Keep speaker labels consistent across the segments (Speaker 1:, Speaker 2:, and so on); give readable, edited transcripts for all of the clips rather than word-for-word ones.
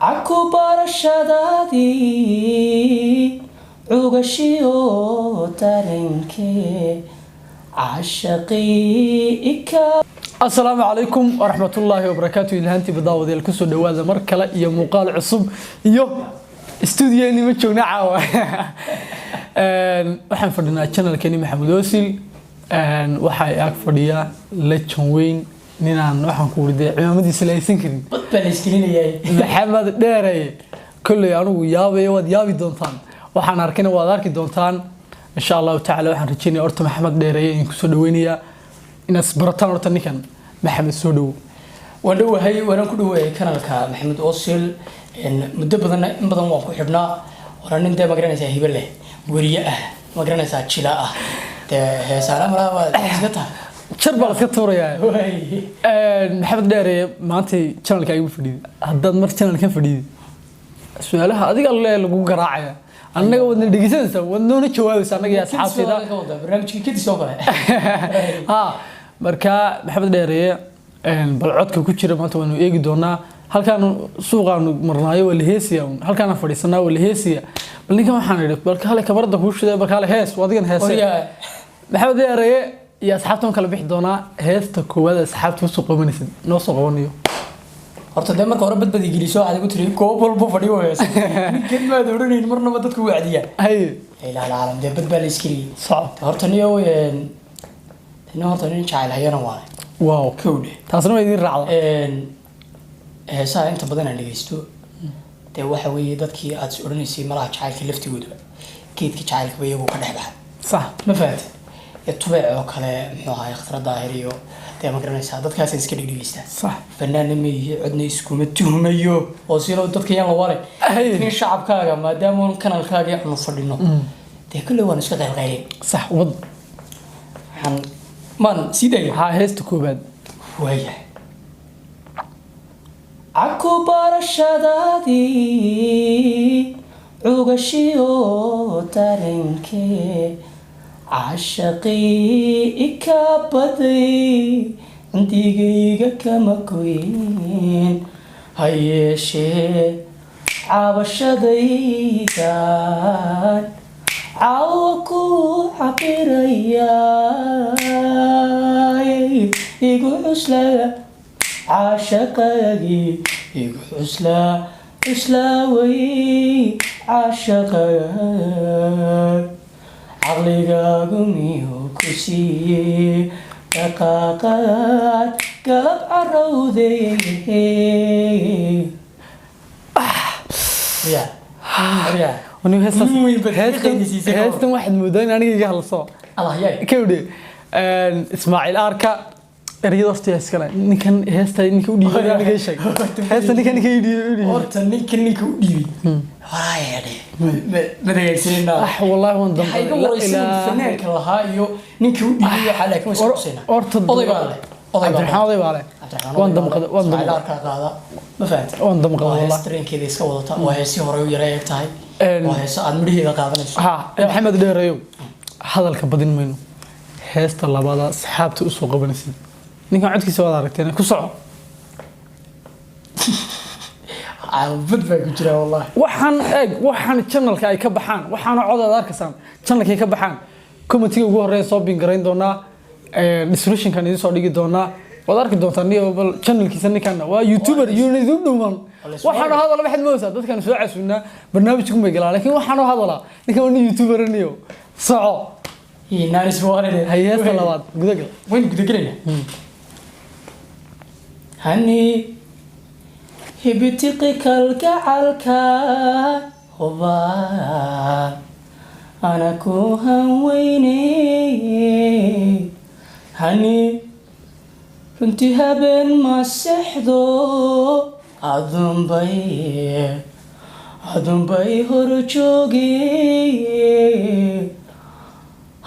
Speaker 1: عكو برشادي عوغشيو تارنكي عشقي السلام عليكم ورحمة الله وبركاته. إلهانتي بداود الكسو دوازة مركلة يا مقال عصب يو استوديو إني متشو نعوة waxaan fadhinaa channelkeeni Maxamed Oosil waxay ag fadhiyaa Lechon Weyn ninaan waxaan ku wariday ciidamadiisa la aysan karin
Speaker 2: badbaan iskilinayay
Speaker 1: Maxamed Dheere kulli anigu yaabayo wad yaabi doontaan waxaan arkayna waad arki doontaan insha Allah ta'ala waxaan rajaynayaa horta Maxamed Dheere in ku soo dhaweynaya inaad barataan horta ninkan Maxamed soo dhaw
Speaker 2: wadhawahay waran ku dhaweeyay channelka Maxamed Oosil muddo badan in badan waan ku xidhnaa waran inta ma garanaysaa hibe leh wariye ah ma garanaysaa jila ah heesaana malaha iska taa
Speaker 1: شرب على كتوريا محمد داري معناتي channel كاي فديد هداد مر channel كان فديد سؤالها اديق الله لو غراعيا anaga wadna dhigisanaysa wadnoona jawaabaysa anaga ya asxaabtida
Speaker 2: barnaamijkii kadib soo galay
Speaker 1: ha marka maxamed dheereeye bal codka ku jira maanta waanu eegi doonaa halkaan suuqaan marnaayo wala heesiya halkaan fadhiisanaa wala heesiya bal ninkan waxaan idhi bal kale kabarada ku shiday bal kale hees wadigan heesay maxamed dheereeye يا أصحابتهم كلا بيحضونا هذا كواد أصحابته سوق منسد نوصل قوانيو.
Speaker 2: horta de marka hore badbadi geliso aad igu tiri koob walba fadhiyo wees kelmad oranay marna dadku wacdiya
Speaker 1: hay
Speaker 2: ila caalam de badbal iskiri
Speaker 1: صعب
Speaker 2: horta niyo horta nin jacayl hayana waa
Speaker 1: waaw
Speaker 2: kowde
Speaker 1: taasna way idin raacdo
Speaker 2: heesaa inta badan aan dhageysto de waxa weeye dadkii aad oranaysay malaha jacaylka laftigooda geedka jacaylka bay iyagu ka dhex baxay
Speaker 1: صح
Speaker 2: ma fahanti tubeec oo kale muxuu ahaa ikhtiraa daahiriyo de ma garanaysaa dadkaas iska dhigdhigeystaa
Speaker 1: صح
Speaker 2: fanaanna meeyay codna iskuma tuhmayo oo silo dadka yaan la wale in shacabkaaga maadaama kanalkaaga aanu fadhino de kulli waan iska qayqaylay
Speaker 1: صح wad
Speaker 2: waxaan man sidee
Speaker 1: ha heesta koobaad
Speaker 2: waya
Speaker 1: عكو برشادي عوغشيو تارنكي عشقي كابدي عندي كما كوين هيشي عبشدي كان عوكو عقيريا يقول عسلا عشقي يقول عسلا عسلاوي عشقي عقليقاقو ميو كسي دقاقات قلب عروذي
Speaker 2: يا يا
Speaker 1: ونو هيستن واحد مودين أنا جي هالصو
Speaker 2: الله ياي
Speaker 1: كودي إسماعيل آركا رياضتي هسكنا نكن هيستا نكودي أنا جاي شيء هيستا نكن نكودي
Speaker 2: horta ninkan ninka u dhiibay waraayade ma dagaalsanina
Speaker 1: والله وندم
Speaker 2: ila fanaanka lahaa iyo ninka u dhiibay waxa la ka wasaqsina oday baa leh
Speaker 1: oday baa leh وندم
Speaker 2: arka qaada ma fahanti
Speaker 1: وندم والله
Speaker 2: strengkeeda iska wadata waa heesi hore u yaray tahay waa heesi aad midhiida qaadanayso
Speaker 1: ها محمد دheereeyo hadalka badin mayno heesta labada asxaabta u soo qabanaysid ninka codkiisa wada aragteen ku soco
Speaker 2: badbaa ku jira wallahi
Speaker 1: waxaan channelka ay ka baxaan waxaan codad arkaysan channelka ay ka baxaan commentary ugu horeeya soo bin gareyn doona description kan idin soo dhigi doona wad arki doontaan niyo bal channelkiisa ninkan waa youtuber YouTube dhuman waxaan hadal waxad moosa dadkan soo casuuna barnaamijku ma galaa laakiin waxaan hadalaa ninkan waa youtuber niyo soco
Speaker 2: naanis waalide
Speaker 1: hay'adda labaad gudagal
Speaker 2: وين gudagalina hani hibtiqi kalgacalka huba ana ku hanweyne hani runti haben ma sexdo adunbay hor jooge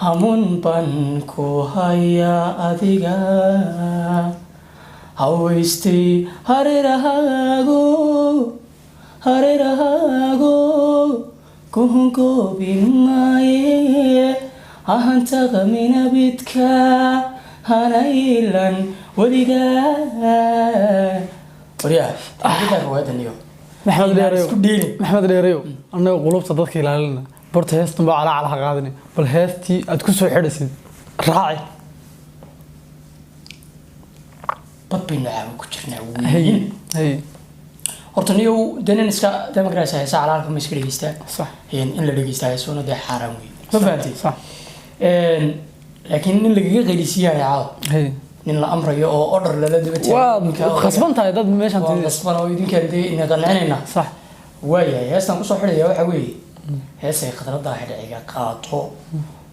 Speaker 2: hamun ban ku haya adiga hawaystay hareerahaago kuhunkoobin maaye ahantaqa minabidka hanaylan weligaa وريا أحكي لك واحد اليوم
Speaker 1: maxamed dheereyo
Speaker 2: isku dheelin
Speaker 1: maxamed dheereyo annaga qulubta dadka ilaalina barta heestan baa calaa calaa qaadani bal heestii aad ku soo xidhasid raaci
Speaker 2: bad baynu caawa ku jirnaa
Speaker 1: hay
Speaker 2: weyn
Speaker 1: hay
Speaker 2: horta niyow danan iska demagrasa heesa calaalka ma iska dhegeystaa
Speaker 1: صح
Speaker 2: in la dhegeystaa heesoona dee xaaraan wey ma fahantay
Speaker 1: صح
Speaker 2: laakiin nin lagaga qeylisiyahay caawa
Speaker 1: hay
Speaker 2: nin la amrayo oo order lala daba
Speaker 1: waa khasban tahay dad meeshan
Speaker 2: waa
Speaker 1: tidhi
Speaker 2: qasban oo idinkaan dee ina qancinayna
Speaker 1: صح
Speaker 2: waayahay heestan kusoo xidhaya waxaa weeye heesay khadradda xidhiciga qaato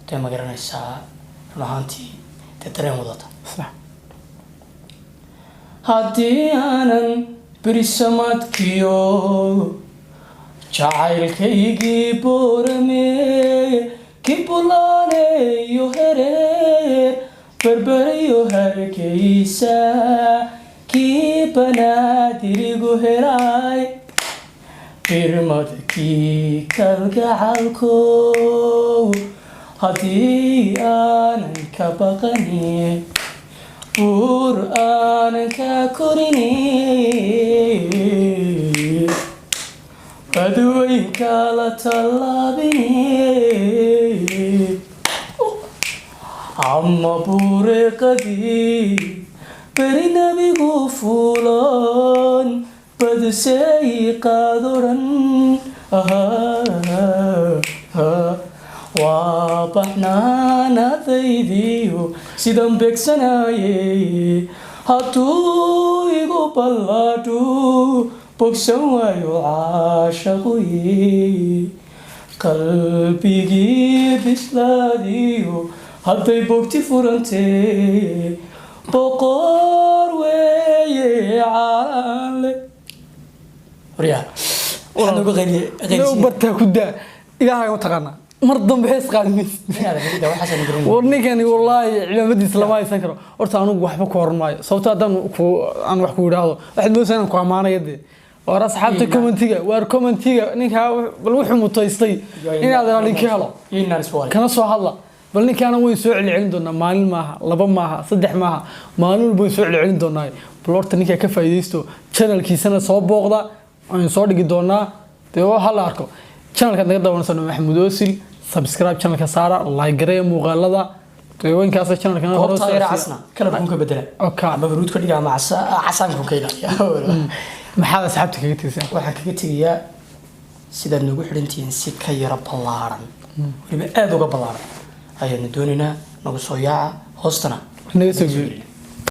Speaker 2: dee ma garanaysaa run ahaantii dee dareen wadata
Speaker 1: صح
Speaker 2: haddii aanan berisamadkiyo jacaylkaygii boorame kibulaaneyo hereer berberiyo hargeysa kii banaadirigu helay birmadkii kalgacalkow haddii aanan ka baqanin buur aanan ka korinin badweynka la tallaabinin ama bureeqadii beri nabigu fuulon badisay qaadoran waa baxnaanadaydiyo sidan beegsanayay hadduu igu ballaadhu bogsan waayo caashaquyi qalbigii bislaadiyo hadday bogti furantee boqor weeye caalaanle waryaa waxaan uga
Speaker 1: loo bartaa ku daa ilaahay ma taqaanaa mar dambe hees qaadimaysa war ninkani wallaahi ciidamadiisa lama haysan karo horta anugu waxba ku horan maayo sababto haddaan aan wax ku idhaahdo waxaad moodaysaa inaan ku ammaanaya dee war asxaabta commentiga ninkaa bal wuxuu mutaystay inaad raalli ka helo kana soo hadla bal ninkaana way soo celcelin doonaa maalin maaha laba maaha saddex maaha maalin walba way soo celcelin doonaa bal horta ninkaa ka faa'iidaysto channelkiisana soo booqda aan soo dhigi doonaa dee ha la arko channelka naga daawanaysan Maxamed Oosil subscribe channelka saara like gareeya muuqaalada qeybinkaas channelka
Speaker 2: hore soo raacna kala bunka bedela
Speaker 1: okay
Speaker 2: ama ruud ka dhiga ma casaanku ka ilaaliya
Speaker 1: maxaa asxaabta kaga tirsan
Speaker 2: waxa kaga tigiya sida nagu xirantiin si ka yara ballaaran waliba aad uga ballaaran ayaan doonaynaa nagu soo yaaca hoostana
Speaker 1: naga soo